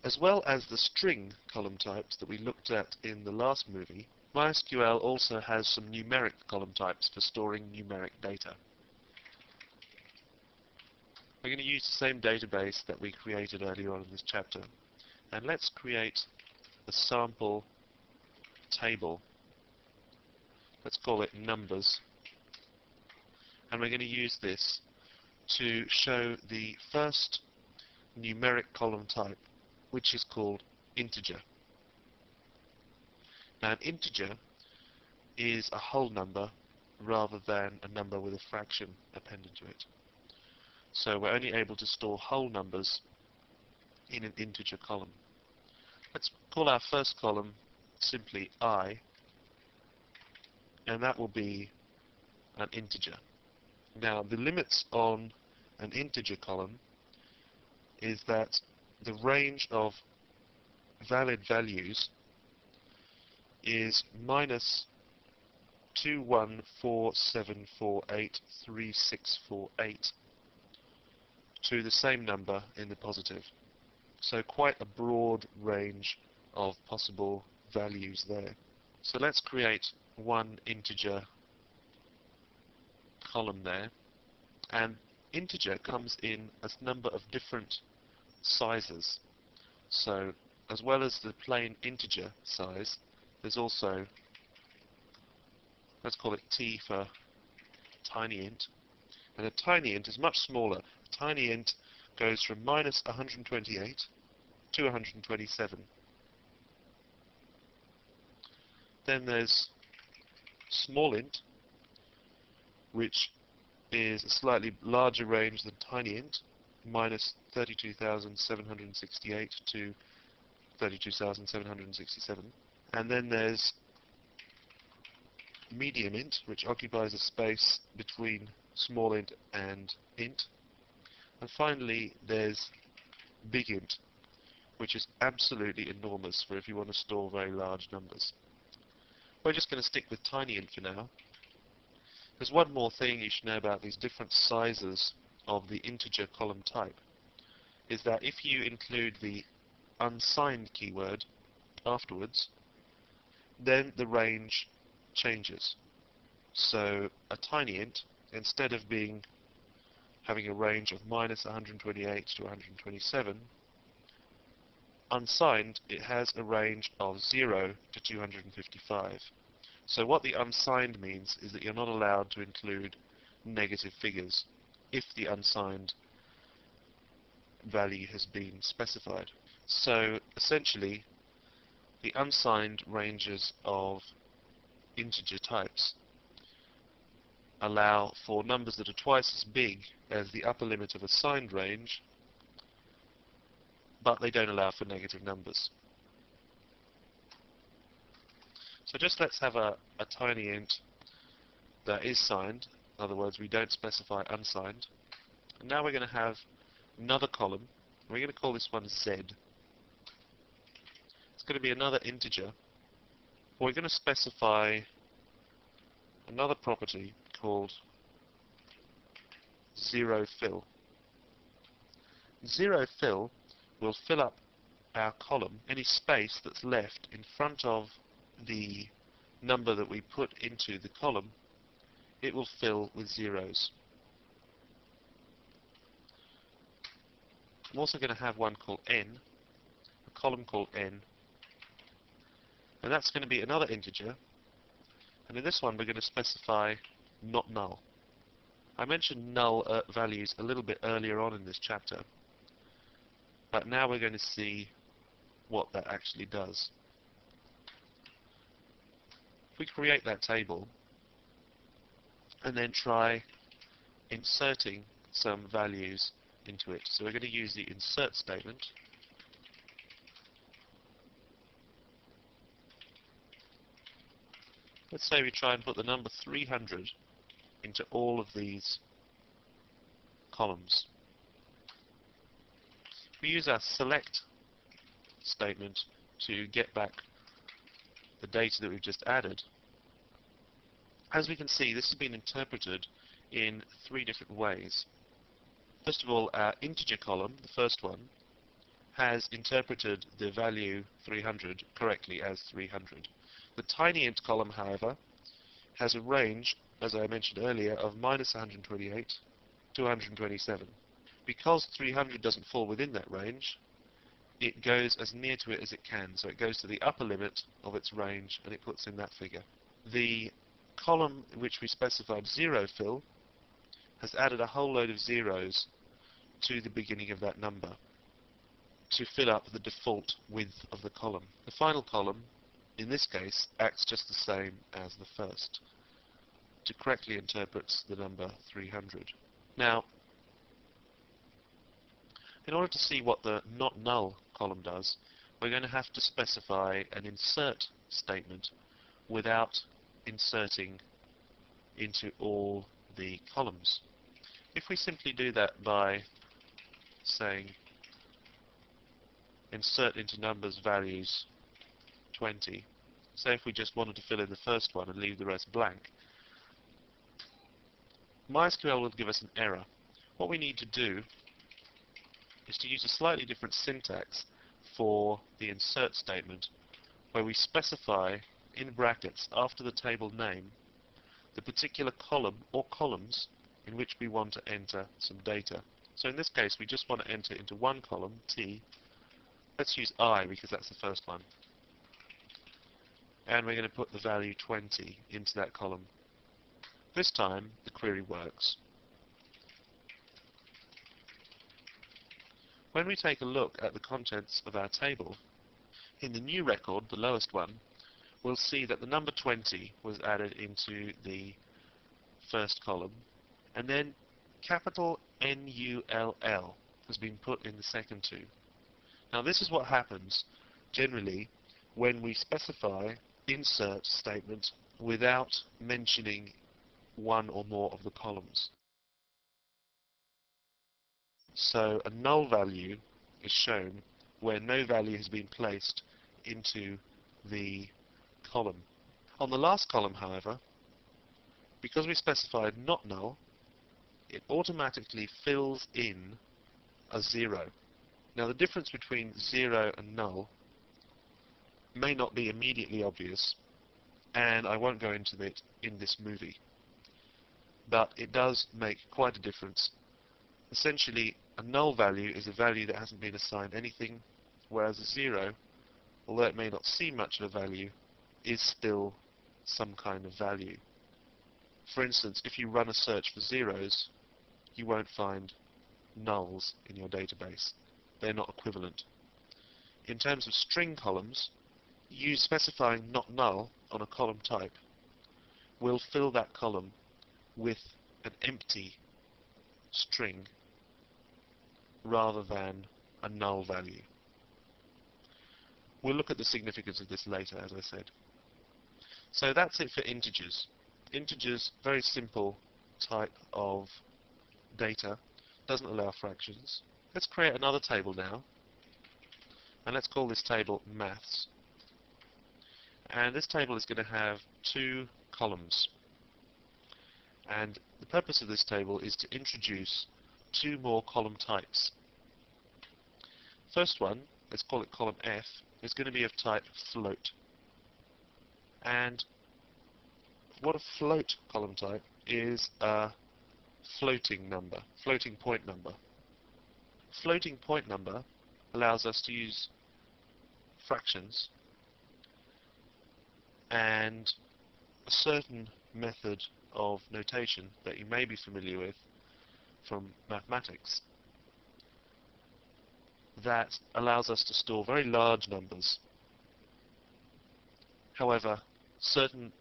As well as the string column types that we looked at in the last movie, MySQL also has some numeric column types for storing numeric data. We're going to use the same database that we created earlier on in this chapter. And let's create a sample table. Let's call it numbers. And we're going to use this to show the first numeric column type, which is called integer. Now, an integer is a whole number rather than a number with a fraction appended to it. So we're only able to store whole numbers in an integer column. Let's call our first column simply I, and that will be an integer. Now, the limits on an integer column is that the range of valid values is minus 214748368 to the same number in the positive. So quite a broad range of possible values there. So let's create one integer column there, and integer comes in a number of different sizes. So as well as the plain integer size, there's also, let's call it T for tiny int, and a tiny int is much smaller. A tiny int goes from minus 128 to 127. Then there's small int, which is a slightly larger range than tiny int, minus 32,768 to 32,767. And then there's medium int, which occupies a space between small int and int. And finally, there's big int, which is absolutely enormous for if you want to store very large numbers. We're just going to stick with tiny int for now. There's one more thing you should know about these different sizes of the integer column type, is that if you include the unsigned keyword afterwards, then the range changes. So a tiny int, instead of having a range of minus 128 to 127, unsigned, it has a range of 0 to 255. So what the unsigned means is that you're not allowed to include negative figures if the unsigned value has been specified. So essentially, the unsigned ranges of integer types allow for numbers that are twice as big as the upper limit of a signed range, but they don't allow for negative numbers. So just let's have a tiny int that is signed. In other words, we don't specify unsigned. And now we're going to have another column. We're going to call this one Z. It's going to be another integer. We're going to specify another property called zero fill. Zero fill will fill up our column, any space that's left in front of the number that we put into the column, it will fill with zeros. I'm also going to have one called n, a column called n, and that's going to be another integer, and in this one we're going to specify not null. I mentioned null values a little bit earlier on in this chapter, but now we're going to see what that actually does. If we create that table and then try inserting some values into it. So we're going to use the insert statement. Let's say we try and put the number 300 into all of these columns. We use our select statement to get back the data that we've just added. As we can see, this has been interpreted in 3 different ways. First of all, our integer column, the first one, has interpreted the value 300 correctly as 300. The tiny int column, however, has a range, as I mentioned earlier, of -128 to 127. Because 300 doesn't fall within that range, it goes as near to it as it can. So it goes to the upper limit of its range and it puts in that figure. The column in which we specified zero fill has added a whole load of zeros to the beginning of that number to fill up the default width of the column. The final column, in this case, acts just the same as the first to correctly interpret the number 300. Now, in order to see what the not null column does, we're going to have to specify an insert statement without inserting into all the columns. If we simply do that by saying insert into numbers values 20, say if we just wanted to fill in the first one and leave the rest blank, MySQL will give us an error. What we need to do is to use a slightly different syntax for the insert statement, where we specify in brackets after the table name the particular column or columns in which we want to enter some data. So in this case we just want to enter into one column, T. Let's use I because that's the first one. And we're going to put the value 20 into that column. This time the query works. When we take a look at the contents of our table, in the new record, the lowest one, we'll see that the number 20 was added into the first column, and then capital NULL has been put in the second two. Now this is what happens generally when we specify insert statement without mentioning one or more of the columns. So a null value is shown where no value has been placed into the column. On the last column, however, because we specified not null, it automatically fills in a 0. Now the difference between 0 and null may not be immediately obvious, and I won't go into it in this movie, but it does make quite a difference. Essentially, a null value is a value that hasn't been assigned anything, whereas a 0, although it may not seem much of a value, is still some kind of value. For instance, if you run a search for zeros, you won't find nulls in your database. They're not equivalent. In terms of string columns, you specifying not null on a column type will fill that column with an empty string rather than a null value. We'll look at the significance of this later, as I said. So that's it for integers. Integers, very simple type of data, doesn't allow fractions. Let's create another table now, and let's call this table maths. And this table is going to have two columns. And the purpose of this table is to introduce two more column types. First one, let's call it column F, is going to be of type float. And what a float column type is a floating number, floating point number. Floating point number allows us to use fractions and a certain method of notation that you may be familiar with from mathematics that allows us to store very large numbers. However, certain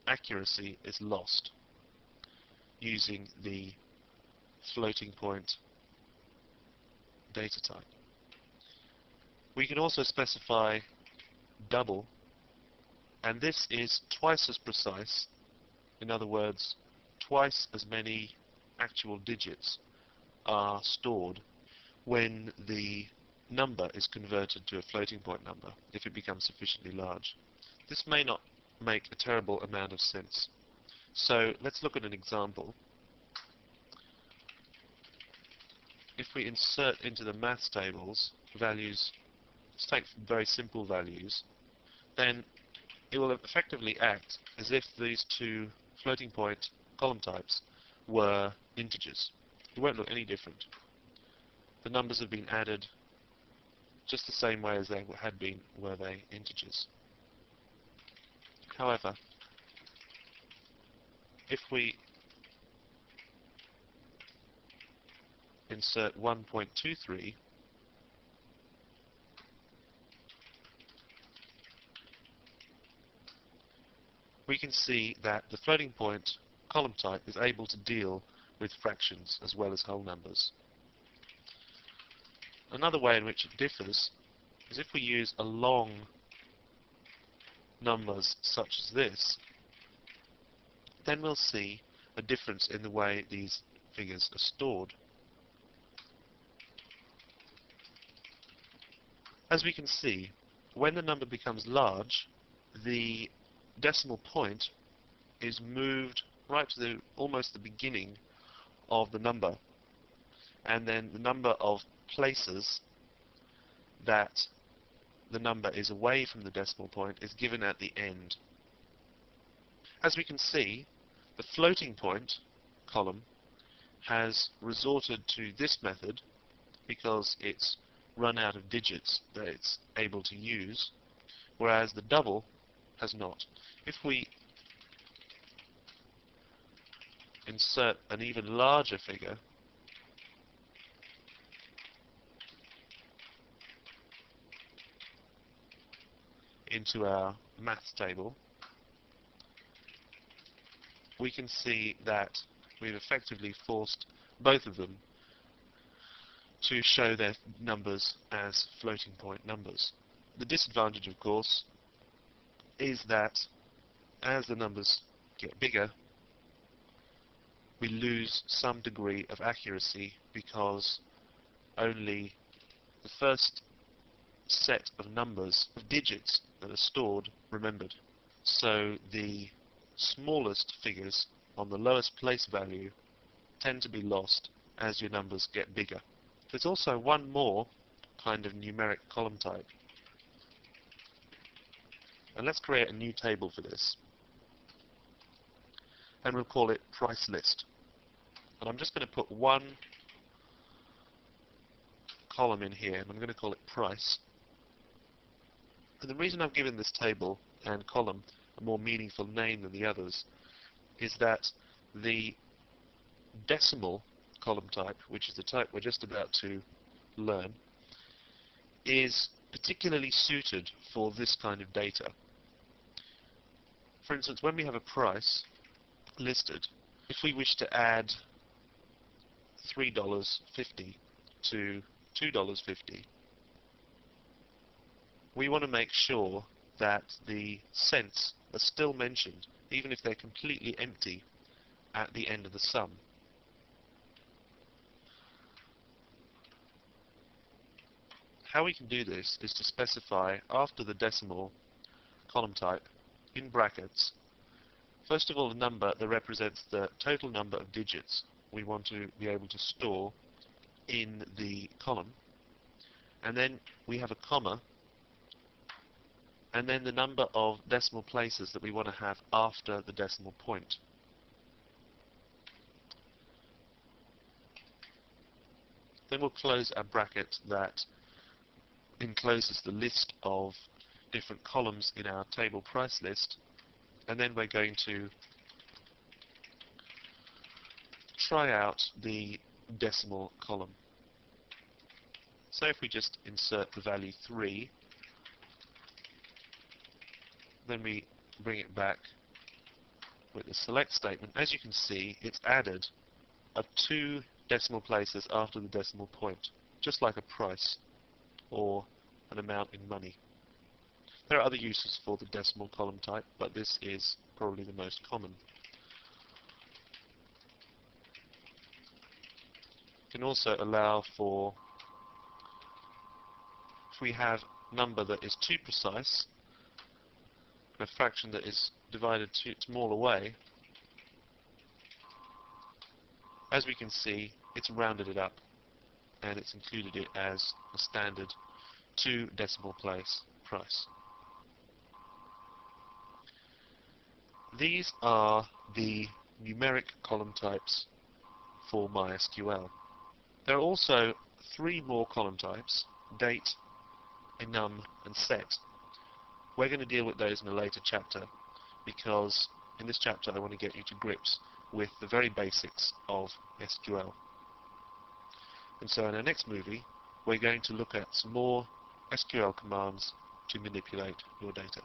accuracy is lost using the floating point data type. We can also specify double, and this is twice as precise. In other words, twice as many actual digits are stored when the number is converted to a floating point number, if it becomes sufficiently large. This may not make a terrible amount of sense. So let's look at an example if we insert into the maths tables values, let's take very simple values, then it will effectively act as if these two floating point column types were integers. It won't look any different. The numbers have been added just the same way as they had been were they integers. However, if we insert 1.23, we can see that the floating point column type is able to deal with fractions as well as whole numbers. Another way in which it differs is if we use a long numbers such as this, then we'll see a difference in the way these figures are stored. As we can see, when the number becomes large, the decimal point is moved right to almost the beginning of the number, and then the number of places that the number is away from the decimal point is given at the end. As we can see, the floating point column has resorted to this method because it's run out of digits that it's able to use, whereas the double has not. If we insert an even larger figure, into our maths table, we can see that we've effectively forced both of them to show their numbers as floating point numbers. The disadvantage, of course, is that as the numbers get bigger, we lose some degree of accuracy because only the first set of numbers, of digits that are stored, remembered. So the smallest figures on the lowest place value tend to be lost as your numbers get bigger. There's also one more kind of numeric column type. And let's create a new table for this. And we'll call it price list. And I'm just going to put one column in here, and I'm going to call it price. And the reason I've given this table and column a more meaningful name than the others is that the decimal column type, which is the type we're just about to learn, is particularly suited for this kind of data. For instance, when we have a price listed, if we wish to add $3.50 to $2.50, we want to make sure that the cents are still mentioned, even if they're completely empty at the end of the sum. How we can do this is to specify after the decimal column type, in brackets, first of all, a number that represents the total number of digits we want to be able to store in the column, and then we have a comma, and then the number of decimal places that we want to have after the decimal point. Then we'll close a bracket that encloses the list of different columns in our table price list, and then we're going to try out the decimal column. So if we just insert the value 3, then we bring it back with the select statement, as you can see, it's added 2 decimal places after the decimal point, just like a price or an amount in money. There are other uses for the decimal column type, but this is probably the most common. You can also allow for, if we have a number that is too precise, a fraction that is divided too small away, as we can see, it's rounded it up. and it's included it as a standard 2 decimal place price. These are the numeric column types for MySQL. There are also 3 more column types: date, enum, and set. We're going to deal with those in a later chapter, because in this chapter I want to get you to grips with the very basics of SQL. And so in our next movie, we're going to look at some more SQL commands to manipulate your data.